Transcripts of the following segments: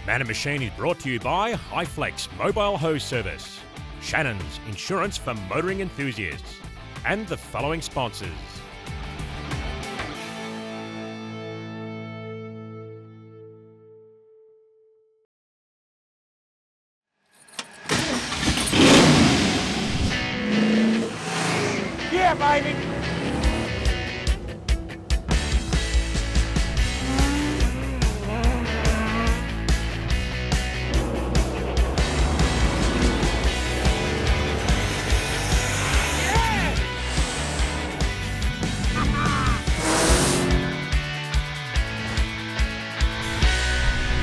Man and Machine is brought to you by Highflex Mobile Hose Service, Shannons Insurance for Motoring Enthusiasts, and the following sponsors. Yeah, baby!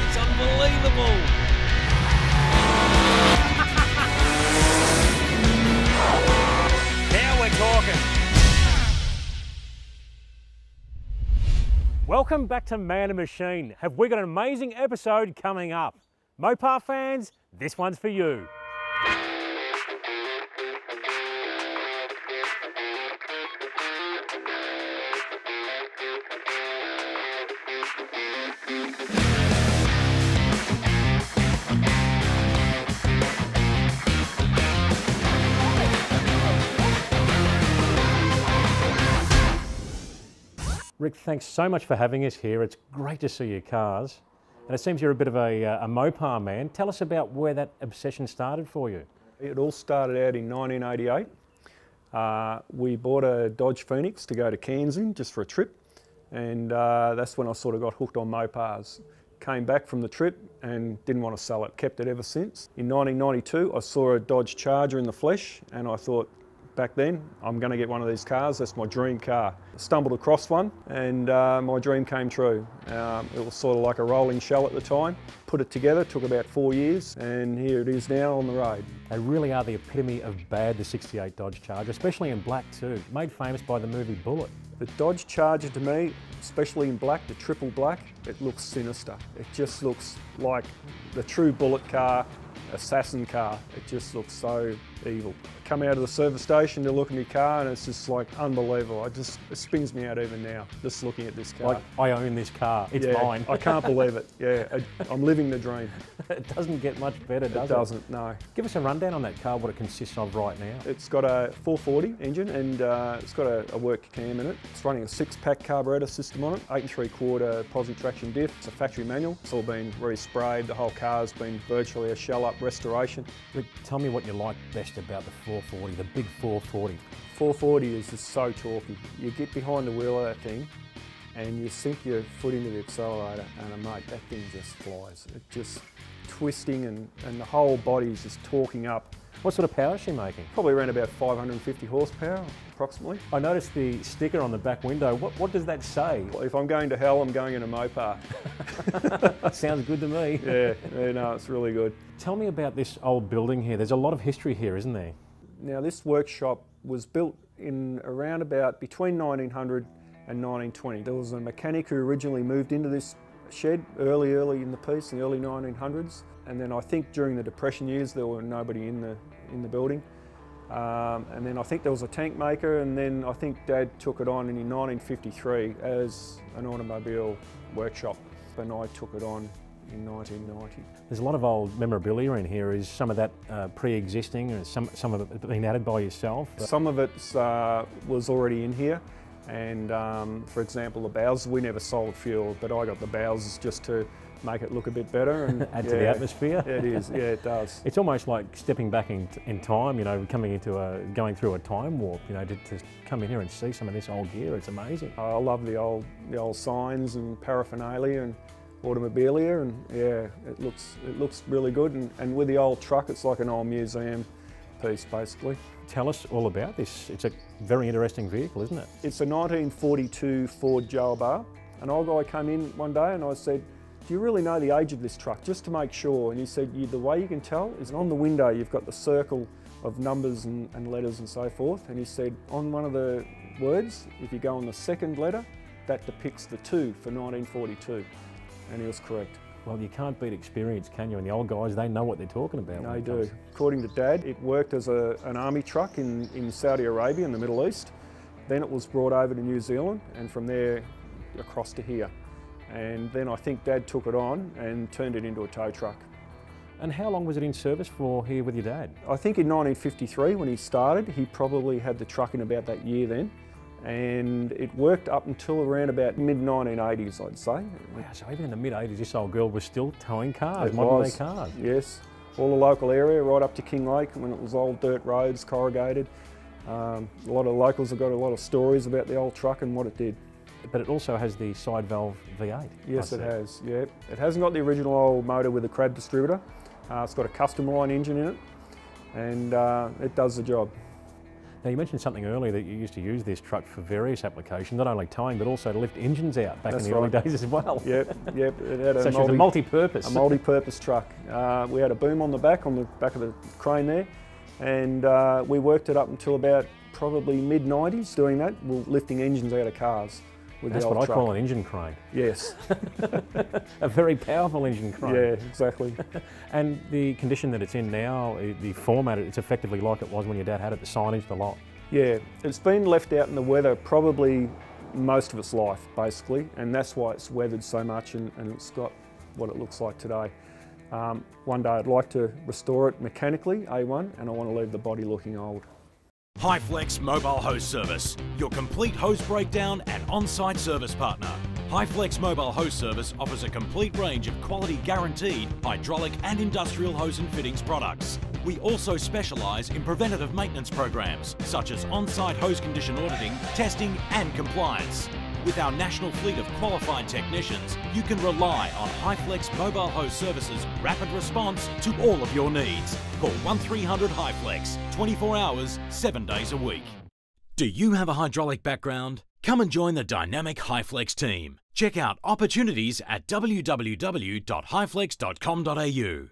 It's unbelievable! Now we're talking. Welcome back to Man and Machine. Have we got an amazing episode coming up? Mopar fans, this one's for you. Rick, thanks so much for having us here. It's great to see your cars. And it seems you're a bit of a Mopar man. Tell us about where that obsession started for you. It all started out in 1988. We bought a Dodge Phoenix to go to Cairns in just for a trip, and that's when I sort of got hooked on Mopars. Came back from the trip and didn't want to sell it, kept it ever since. In 1992 I saw a Dodge Charger in the flesh and I thought, back then, I'm going to get one of these cars, that's my dream car. Stumbled across one and my dream came true. It was sort of like a rolling shell at the time. Put it together, took about 4 years, and here it is now on the road. They really are the epitome of bad, the 68 Dodge Charger, especially in black too, made famous by the movie Bullet. The Dodge Charger to me, especially in black, the triple black, it looks sinister. It just looks like the true Bullet car, assassin car. It just looks so evil. I come out of the service station to look at my car and it's just like unbelievable. It spins me out even now, just looking at this car. Like, I own this car, it's mine. I can't believe it. Yeah, I'm living the dream. It doesn't get much better, does it? It doesn't, no. Give us a rundown on that car, what it consists of right now. It's got a 440 engine and it's got a work cam in it. It's running a 6-pack carburetor system on it, 8 3/4 posi traction diff. It's a factory manual. It's all been resprayed. The whole car's been virtually a shell-up restoration. Rick, tell me what you like best about the 440, the big 440. 440 is just so torquey. You get behind the wheel of that thing and you sink your foot into the accelerator and mate, that thing just flies. It's just twisting and the whole body's just torquing up. What sort of power is she making? Probably around about 550 horsepower, approximately. I noticed the sticker on the back window. What does that say? Well, if I'm going to hell, I'm going in a Mopar. Sounds good to me. Yeah, no, it's really good. Tell me about this old building here. There's a lot of history here, isn't there? Now, this workshop was built in around about between 1900 and 1920. There was a mechanic who originally moved into this shed early in the piece, in the early 1900s. And then I think during the Depression years, there were nobody in the building. And then I think there was a tank maker, and then I think Dad took it on in 1953 as an automobile workshop, and I took it on in 1990. There's a lot of old memorabilia in here. Is some of that pre-existing, or some of it been added by yourself? Some of it was already in here, and for example, the bowsers, we never sold fuel, but I got the bowsers just to make it look a bit better and add to the atmosphere. It is, yeah, it does. It's almost like stepping back in time, you know, going through a time warp, you know, to come in here and see some of this old gear. It's amazing. I love the old signs and paraphernalia and automobilia, and yeah, it looks really good. And with the old truck, it's like an old museum piece, basically. Tell us all about this. It's a very interesting vehicle, isn't it? It's a 1942 Ford Joe. An old guy came in one day and I said, "Do you really know the age of this truck?" Just to make sure. And he said, the way you can tell is on the window you've got the circle of numbers and letters and so forth. And he said, on one of the words, if you go on the second letter, that depicts the 2 for 1942. And he was correct. Well, you can't beat experience, can you? And the old guys, they know what they're talking about. They do. According to Dad, it worked as an army truck in Saudi Arabia in the Middle East. Then it was brought over to New Zealand, and from there across to here. And then I think Dad took it on and turned it into a tow truck. And how long was it in service for here with your dad? I think in 1953 when he started, he probably had the truck in about that year then. And it worked up until around about mid-1980s, I'd say. Wow, so even in the mid-80s, this old girl was still towing cars, It modern was, day cars. yes. All the local area, right up to King Lake when it was old dirt roads, corrugated. A lot of locals have got a lot of stories about the old truck and what it did. But it also has the side valve V8. Yes, it has, yeah. It hasn't got the original old motor with the crab distributor. It's got a custom line engine in it, and it does the job. Now you mentioned something earlier that you used to use this truck for various applications, not only towing but also to lift engines out back in the early days as well. Yep. It had So she was a multi-purpose. A multi-purpose truck. We had a boom on the back of the crane there, and we worked it up until about probably mid-90s doing that, lifting engines out of cars. That's what I call an engine crane. Yes. A very powerful engine crane. Yeah, exactly. And the condition that it's in now, the format, it's effectively like it was when your dad had it, the signage, the lot. Yeah, it's been left out in the weather probably most of its life, basically, and that's why it's weathered so much and it's got what it looks like today. One day I'd like to restore it mechanically, A1, and I want to leave the body looking old. HighFlex Mobile Hose Service, your complete hose breakdown and on-site service partner. HighFlex Mobile Hose Service offers a complete range of quality guaranteed hydraulic and industrial hose and fittings products. We also specialise in preventative maintenance programs such as on-site hose condition auditing, testing and compliance. With our national fleet of qualified technicians, you can rely on HighFlex Mobile Hose Service's rapid response to all of your needs. Call 1300 HighFlex, 24 hours, 7 days a week. Do you have a hydraulic background? Come and join the dynamic HighFlex team. Check out opportunities at www.highflex.com.au.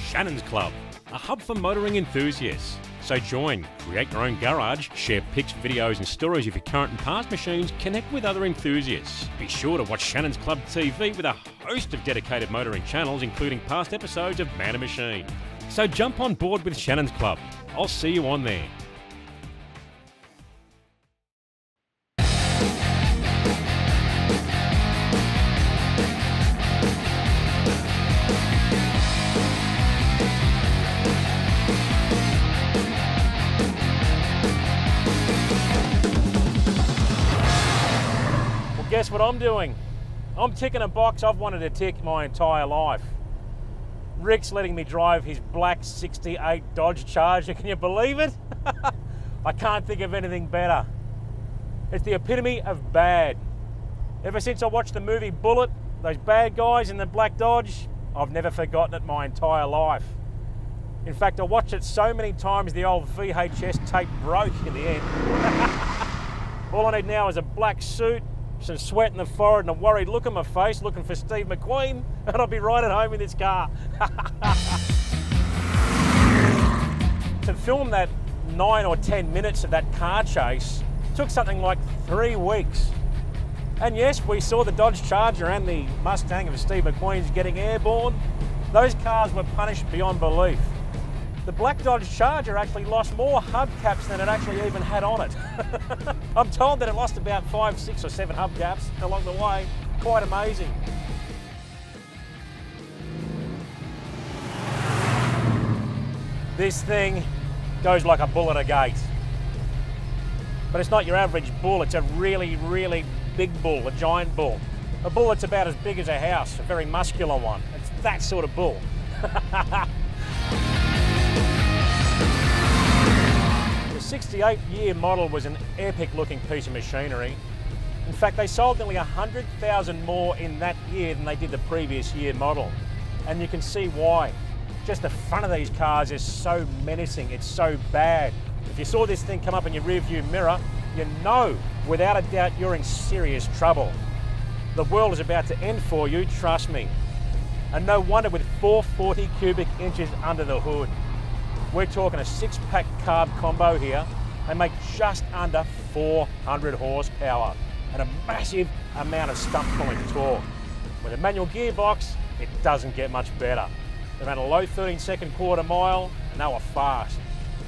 Shannons Club, a hub for motoring enthusiasts. So join, create your own garage, share pics, videos and stories of your current and past machines, connect with other enthusiasts. Be sure to watch Shannons Club TV with a host of dedicated motoring channels, including past episodes of Man and Machine. So jump on board with Shannons Club. I'll see you on there. Guess what I'm doing? I'm ticking a box I've wanted to tick my entire life. Rick's letting me drive his black 68 Dodge Charger, can you believe it? I can't think of anything better. It's the epitome of bad. Ever since I watched the movie Bullet, those bad guys in the black Dodge, I've never forgotten it my entire life. In fact, I watched it so many times the old VHS tape broke in the end. All I need now is a black suit, some sweat in the forehead and a worried look on my face looking for Steve McQueen, and I'll be right at home in this car. To film that 9 or 10 minutes of that car chase took something like 3 weeks. And yes, we saw the Dodge Charger and the Mustang of Steve McQueen's getting airborne. Those cars were punished beyond belief. The black Dodge Charger actually lost more hubcaps than it actually even had on it. I'm told that it lost about 5, 6 or 7 hubcaps along the way. Quite amazing. This thing goes like a bull at a gate. But it's not your average bull, it's a really, really big bull, a giant bull. A bull that's about as big as a house, a very muscular one. It's that sort of bull. The 68-year model was an epic looking piece of machinery. In fact, they sold nearly 100,000 more in that year than they did the previous year model. And you can see why. Just the front of these cars is so menacing, it's so bad. If you saw this thing come up in your rearview mirror, you know without a doubt you're in serious trouble. The world is about to end for you, trust me. And no wonder with 440 cubic inches under the hood. We're talking a 6-pack carb combo here. They make just under 400 horsepower and a massive amount of stump pulling torque. With a manual gearbox, it doesn't get much better. They ran a low 13-second quarter mile and they were fast.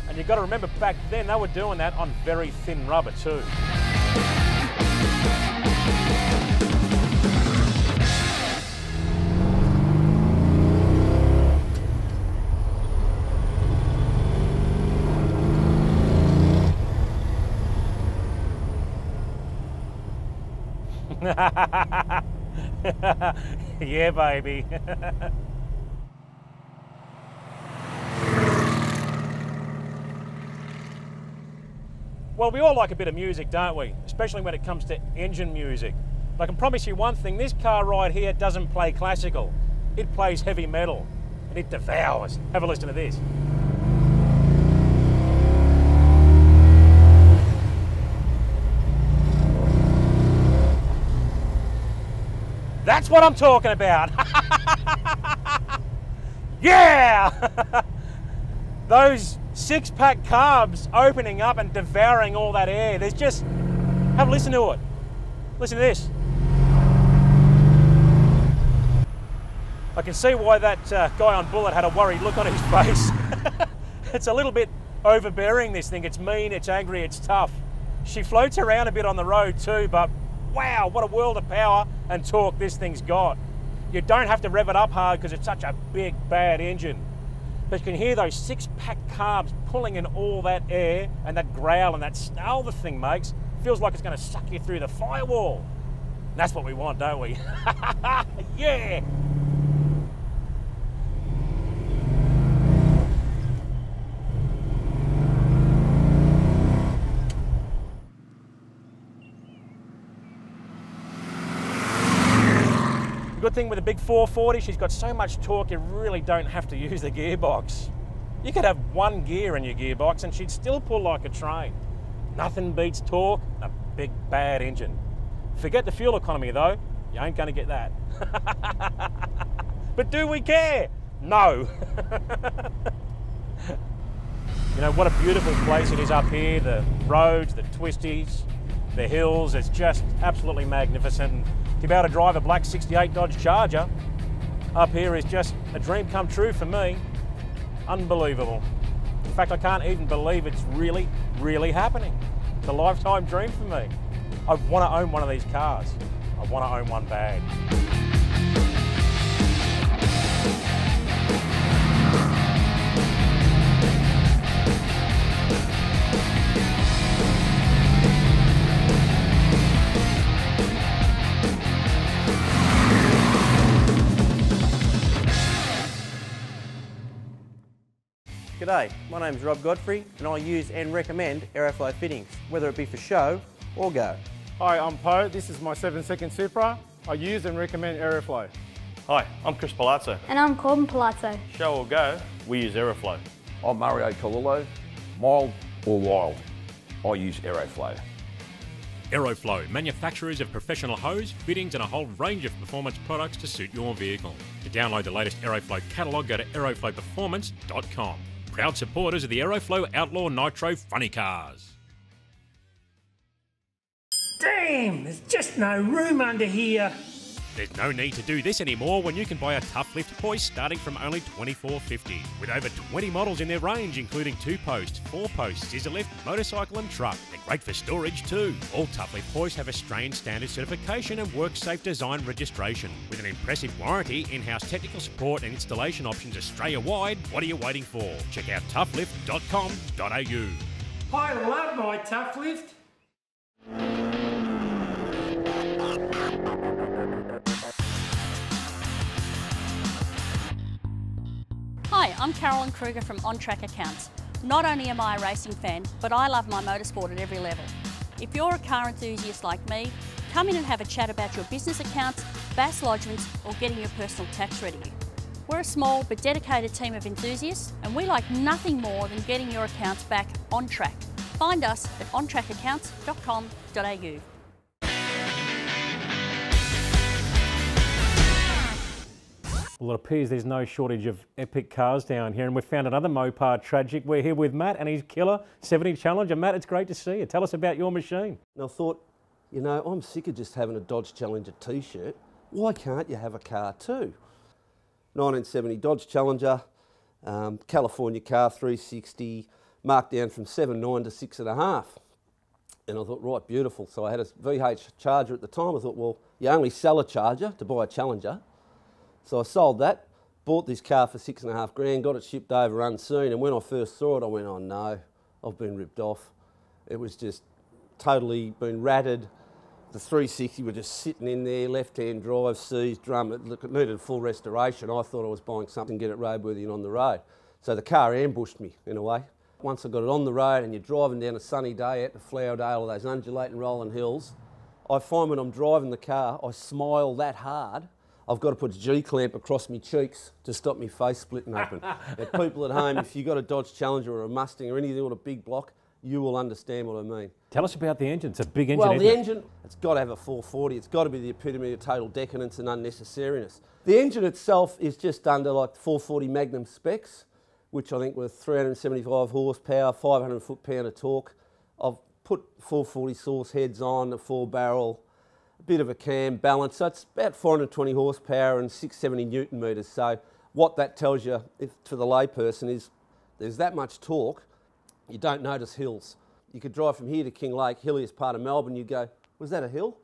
And you've got to remember back then they were doing that on very thin rubber too. Yeah, baby. Well, we all like a bit of music, don't we? Especially when it comes to engine music. But I can promise you one thing, this car right here doesn't play classical. It plays heavy metal, and it devours. Have a listen to this. That's what I'm talking about. Yeah! Those six-pack carbs opening up and devouring all that air. There's just, have a listen to it. Listen to this. I can see why that guy on Bullet had a worried look on his face. It's a little bit overbearing, this thing. It's mean, it's angry, it's tough. She floats around a bit on the road too, but wow, what a world of power and torque this thing's got. You don't have to rev it up hard because it's such a big, bad engine. But you can hear those six-pack carbs pulling in all that air and that growl and that snarl the thing makes. Feels like it's going to suck you through the firewall. And that's what we want, don't we? Yeah! Good thing with a big 440, she's got so much torque you really don't have to use the gearbox. You could have one gear in your gearbox and she'd still pull like a train. Nothing beats torque in a big bad engine. Forget the fuel economy though, you ain't gonna get that. But do we care? No. You know, what a beautiful place it is up here, the roads, the twisties, the hills, it's just absolutely magnificent. To be able to drive a black 68 Dodge Charger up here is just a dream come true for me. Unbelievable. In fact, I can't even believe it's really, really happening. It's a lifetime dream for me. I want to own one of these cars. I want to own one bad. G'day, my name's Rob Godfrey and I use and recommend Aeroflow fittings, whether it be for show or go. Hi, I'm Poe. This is my 7-second Supra. I use and recommend Aeroflow. Hi, I'm Chris Palazzo. And I'm Corbin Palazzo. Show or go, we use Aeroflow. I'm Mario Colillo. Mild or wild, I use Aeroflow. Aeroflow, manufacturers of professional hose, fittings and a whole range of performance products to suit your vehicle. To download the latest Aeroflow catalogue, go to aeroflowperformance.com. Proud supporters of the Aeroflow Outlaw Nitro funny cars. Damn, there's just no room under here. There's no need to do this anymore when you can buy a tough lift hoist starting from only $24.50. With over 20 models in their range, including 2-post, 4-post, scissor lift, motorcycle and truck. They're great for storage too. All tough lift hoists have Australian standard certification and WorkSafe design registration. With an impressive warranty, in-house technical support and installation options Australia-wide, what are you waiting for? Check out toughlift.com.au. I love my tough lift. Hi, I'm Carolyn Kruger from On Track Accounts. Not only am I a racing fan, but I love my motorsport at every level. If you're a car enthusiast like me, come in and have a chat about your business accounts, BAS lodgements, or getting your personal tax ready. We're a small but dedicated team of enthusiasts, and we like nothing more than getting your accounts back on track. Find us at ontrackaccounts.com.au. Well, it appears there's no shortage of epic cars down here, and we've found another Mopar tragic. We're here with Matt and his killer 70 Challenger. Matt, it's great to see you. Tell us about your machine. And I thought, you know, I'm sick of just having a Dodge Challenger t-shirt. Why can't you have a car too? 1970 Dodge Challenger, California car, 360, marked down from 7.9 to 6.5. And I thought, right, beautiful. So I had a VH Charger at the time. I thought, well, you only sell a Charger to buy a Challenger. So I sold that, bought this car for $6.5 grand, got it shipped over unseen, and when I first saw it I went, oh no, I've been ripped off. It was just totally been ratted, The 360 were just sitting in there, left-hand drive, seized, drum. It needed a full restoration. I thought I was buying something, get it roadworthy and on the road. So the car ambushed me, in a way. Once I got it on the road and you're driving down a sunny day out to Flowerdale or those undulating rolling hills, I find when I'm driving the car, I smile that hard, I've got to put a G-clamp across my cheeks to stop me face splitting open. Now, people at home, if you've got a Dodge Challenger or a Mustang or anything with a big block, you will understand what I mean. Tell us about the engine. It's a big engine, Well, isn't the it? engine, it's got to have a 440. It's got to be the epitome of total decadence and unnecessariness. The engine itself is just under like 440 Magnum specs, which I think were 375 horsepower, 500 foot-pound of torque. I've put 440 source heads on, a 4-barrel, a bit of a cam balance. So it's about 420 horsepower and 670 newton metres. So what that tells you, for the layperson, is there's that much torque, you don't notice hills. You could drive from here to King Lake, hilliest part of Melbourne, you go, was that a hill?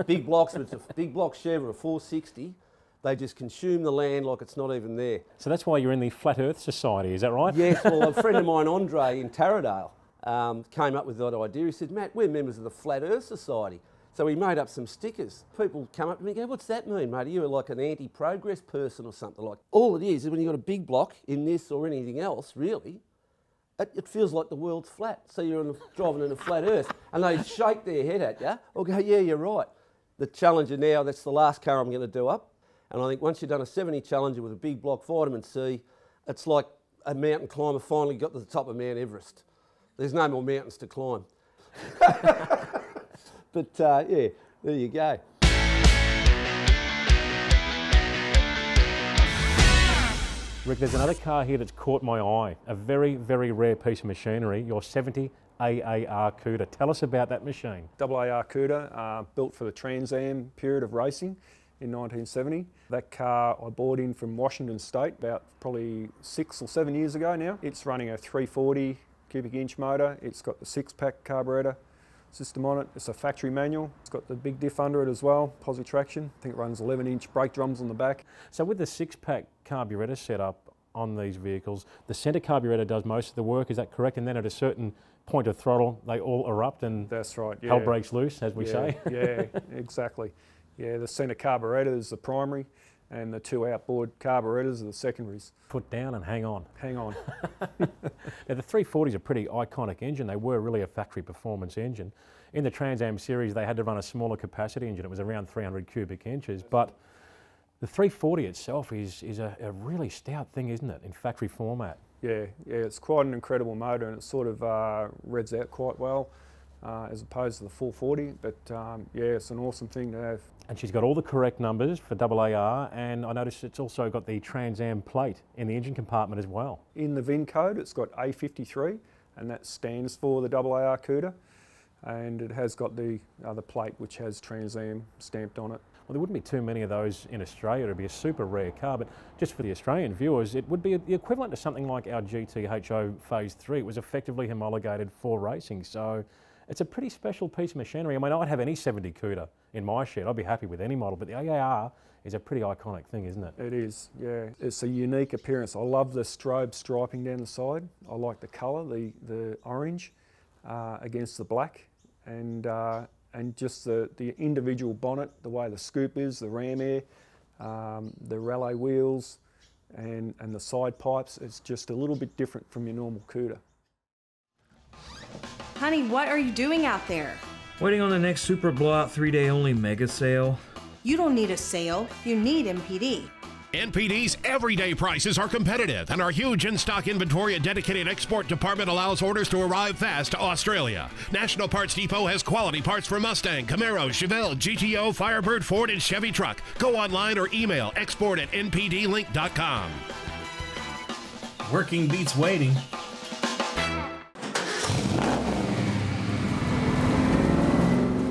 Big blocks, but it's a big block Chevy, a 460. They just consume the land like it's not even there. So that's why you're in the Flat Earth Society, is that right? Yes, well, a friend of mine, Andre, in Taradale, came up with that idea. He said, Matt, we're members of the Flat Earth Society. So we made up some stickers. People come up to me and go, what's that mean, mate? Are you like an anti-progress person or something? Like, all it is when you've got a big block in this or anything else, really, it feels like the world's flat. So you're driving in a flat earth. And they shake their head at you or go, yeah, you're right. The Challenger now, that's the last car I'm going to do up. And I think once you've done a 70 Challenger with a big block vitamin C, it's like a mountain climber finally got to the top of Mount Everest. There's no more mountains to climb. But yeah, there you go. Rick, there's another car here that's caught my eye. A very, very rare piece of machinery, your 70 AAR Cuda. Tell us about that machine. AAR Cuda, built for the Trans Am period of racing in 1970. That car I bought in from Washington State about probably 6 or 7 years ago now. It's running a 340 cubic inch motor. It's got the 6-pack carburetor system on it. It's a factory manual. It's got the big diff under it as well, posi traction. I think it runs 11-inch brake drums on the back. So with the 6-pack carburetor setup on these vehicles, the centre carburetor does most of the work, is that correct? And then at a certain point of throttle, they all erupt and that's right, yeah. Hell breaks loose, as we say. Yeah, exactly. Yeah, the centre carburetor is the primary and the 2 outboard carburetors are the secondaries. Put down and hang on. Hang on. Now the 340 is a pretty iconic engine. They were really a factory performance engine. In the Trans Am series, they had to run a smaller capacity engine. It was around 300 cubic inches, but the 340 itself is a really stout thing, isn't it, in factory format? Yeah, it's quite an incredible motor and it sort of revs out quite well as opposed to the 440, but yeah, it's an awesome thing to have. And she's got all the correct numbers for AAR, and I noticed it's also got the Trans Am plate in the engine compartment as well. In the VIN code, it's got A53, and that stands for the AAR Cuda, and it has got the other plate which has Trans Am stamped on it. Well, there wouldn't be too many of those in Australia. It would be a super rare car, but just for the Australian viewers, it would be the equivalent to something like our GTHO Phase 3. It was effectively homologated for racing, so it's a pretty special piece of machinery. I mean, I'd have any 70 Cuda in my shed. I'd be happy with any model, but the AAR is a pretty iconic thing, isn't it? It is, yeah. It's a unique appearance. I love the strobe striping down the side. I like the colour, the orange against the black, and just the individual bonnet, the way the scoop is, the ram air, the rally wheels, and the side pipes. It's just a little bit different from your normal Cuda. Honey, what are you doing out there? Waiting on the next Super Blowout 3-day only mega sale. You don't need a sale, you need MPD. NPD's everyday prices are competitive, and our huge in-stock inventory and dedicated export department allows orders to arrive fast to Australia. National Parts Depot has quality parts for Mustang, Camaro, Chevelle, GTO, Firebird, Ford, and Chevy truck. Go online or email export@npdlink.com. Working beats waiting.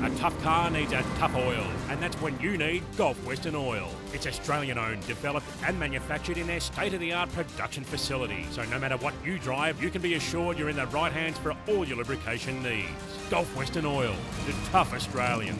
A tough car needs a tough oil, and that's when you need Gulf Western Oil. It's Australian-owned, developed and manufactured in their state-of-the-art production facility. So no matter what you drive, you can be assured you're in the right hands for all your lubrication needs. Gulf Western Oil, the tough Australian.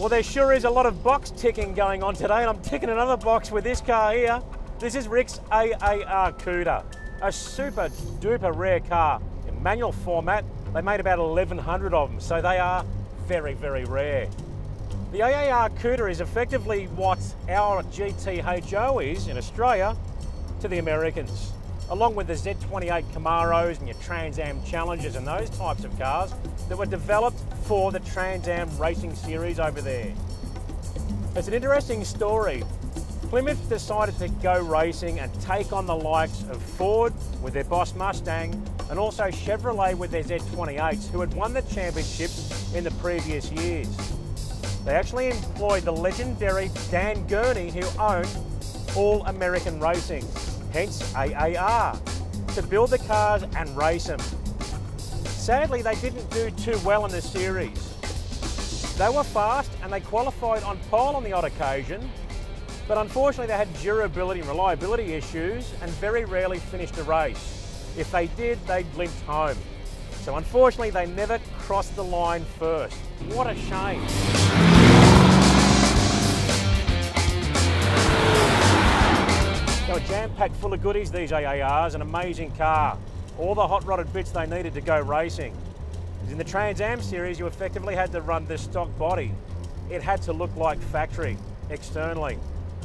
Well, there sure is a lot of box ticking going on today, and I'm ticking another box with this car here. This is Rick's AAR Cuda, a super duper rare car in manual format. They made about 1,100 of them, so they are very, very rare. The AAR Cuda is effectively what our GTHO is in Australia to the Americans, along with the Z28 Camaros and your Trans Am Challengers and those types of cars that were developed for the Trans Am racing series over there. It's an interesting story. Plymouth decided to go racing and take on the likes of Ford with their Boss Mustang and also Chevrolet with their Z28s, who had won the championships in the previous years. They actually employed the legendary Dan Gurney, who owned All American Racing, hence AAR, to build the cars and race them. Sadly, they didn't do too well in the series. They were fast and they qualified on pole on the odd occasion, but unfortunately they had durability and reliability issues and very rarely finished a race. If they did, they'd limped home. So unfortunately they never crossed the line first. What a shame. They were jam-packed full of goodies, these AARs, an amazing car. All the hot-rodded bits they needed to go racing. In the Trans Am series, you effectively had to run the stock body. It had to look like factory externally.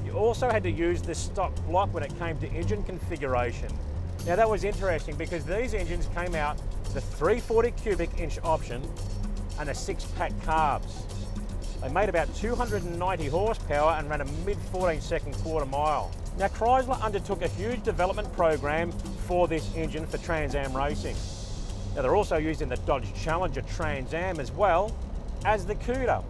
You also had to use the stock block when it came to engine configuration. Now that was interesting because these engines came out the 340 cubic inch option and the 6-pack carbs. They made about 290 horsepower and ran a mid-14 second quarter mile. Now Chrysler undertook a huge development program for this engine for Trans Am racing. Now they're also used in the Dodge Challenger Trans Am as well as the Cuda.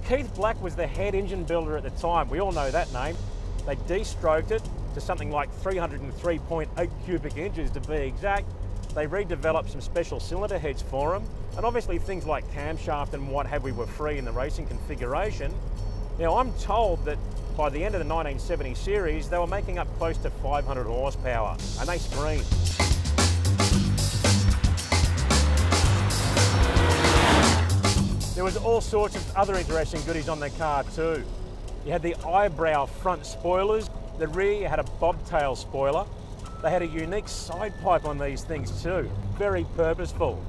Keith Black was the head engine builder at the time. We all know that name. They de-stroked it to something like 303.8 cubic inches to be exact. They redeveloped some special cylinder heads for them, and obviously things like camshaft and what have we were free in the racing configuration. Now I'm told that by the end of the 1970 series, they were making up close to 500 horsepower, and they screamed. There was all sorts of other interesting goodies on the car too. You had the eyebrow front spoilers. The rear you had a bobtail spoiler. They had a unique side pipe on these things too, very purposeful.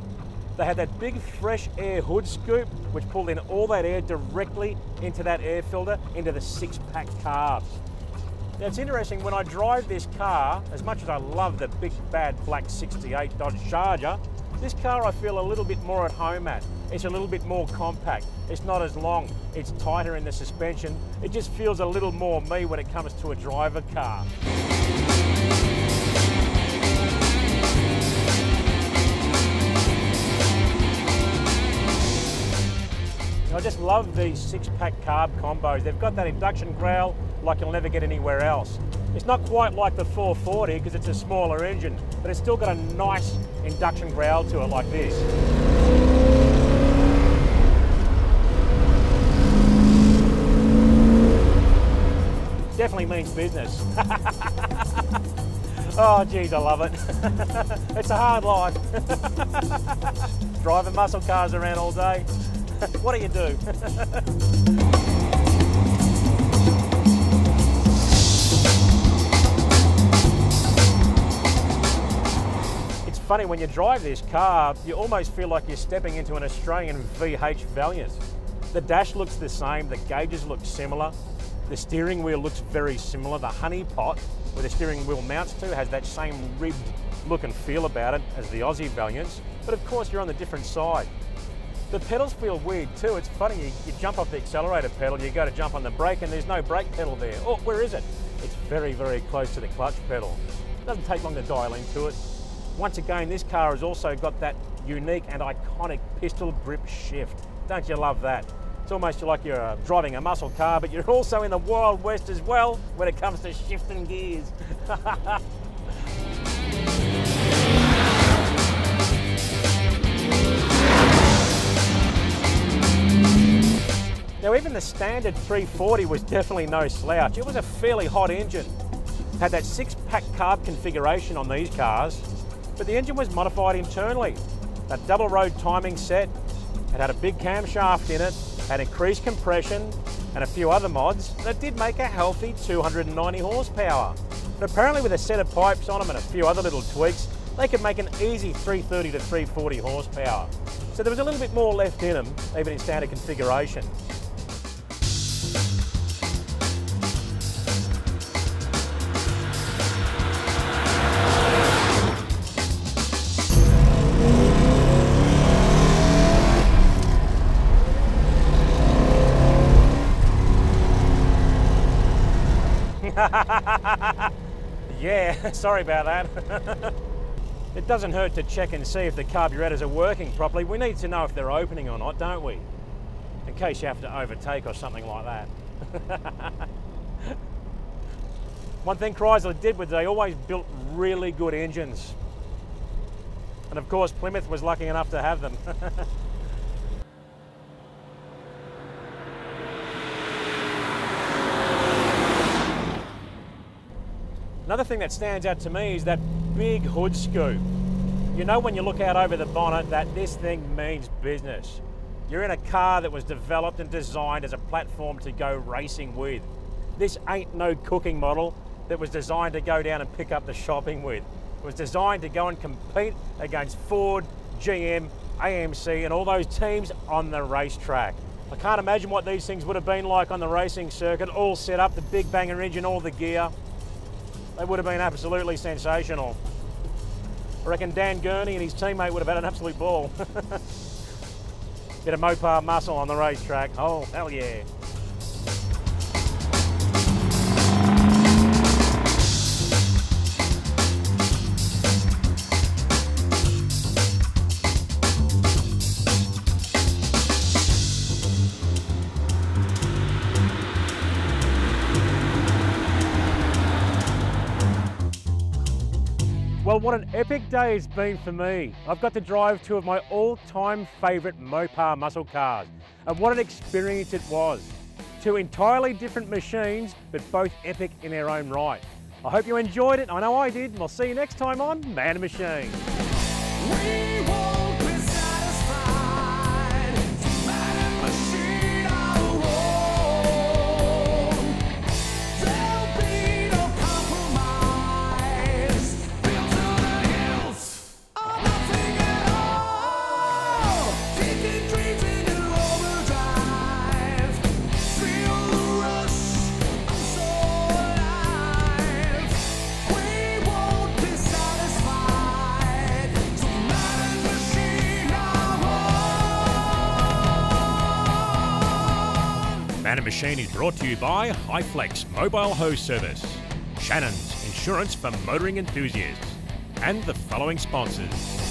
They had that big fresh air hood scoop which pulled in all that air directly into that air filter into the 6-pack carbs. Now it's interesting, when I drive this car, as much as I love the big bad black 68 Dodge Charger, this car I feel a little bit more at home at. It's a little bit more compact. It's not as long. It's tighter in the suspension. It just feels a little more me when it comes to a driver car. I just love these 6-pack carb combos. They've got that induction growl like you'll never get anywhere else. It's not quite like the 440 because it's a smaller engine, but it's still got a nice induction growl to it like this. Definitely means business. Oh geez, I love it. It's a hard life. Driving muscle cars around all day. What do you do? It's funny, when you drive this car, you almost feel like you're stepping into an Australian VH Valiant. The dash looks the same, the gauges look similar, the steering wheel looks very similar. The honey pot, where the steering wheel mounts to, has that same ribbed look and feel about it as the Aussie Valiants, but of course you're on the different side. The pedals feel weird too. It's funny, you jump off the accelerator pedal, you go to jump on the brake and there's no brake pedal there. Oh, where is it? It's very, very close to the clutch pedal. It doesn't take long to dial into it. Once again, this car has also got that unique and iconic pistol grip shift. Don't you love that? It's almost like you're driving a muscle car, but you're also in the Wild West as well when it comes to shifting gears. Now even the standard 340 was definitely no slouch. It was a fairly hot engine. Had that 6-pack carb configuration on these cars, but the engine was modified internally. That double road timing set, it had a big camshaft in it, had increased compression and a few other mods that did make a healthy 290 horsepower. But apparently with a set of pipes on them and a few other little tweaks, they could make an easy 330 to 340 horsepower. So there was a little bit more left in them, even in standard configuration. Yeah, sorry about that. It doesn't hurt to check and see if the carburetors are working properly. We need to know if they're opening or not, don't we? In case you have to overtake or something like that. One thing Chrysler did was they always built really good engines. And of course Plymouth was lucky enough to have them. Another thing that stands out to me is that big hood scoop. You know when you look out over the bonnet that this thing means business. You're in a car that was developed and designed as a platform to go racing with. This ain't no cooking model that was designed to go down and pick up the shopping with. It was designed to go and compete against Ford, GM, AMC and all those teams on the racetrack. I can't imagine what these things would have been like on the racing circuit, all set up, the big banger engine, all the gear. They would have been absolutely sensational. I reckon Dan Gurney and his teammate would have had an absolute ball. Bit of Mopar muscle on the racetrack. Oh, hell yeah. Well, what an epic day it's been for me. I've got to drive two of my all-time favourite Mopar muscle cars. And what an experience it was. Two entirely different machines, but both epic in their own right. I hope you enjoyed it. I know I did. And I'll see you next time on Man and Machine. Man and Machine is brought to you by Highflex Mobile Hose Service, Shannons Insurance for motoring enthusiasts, and the following sponsors.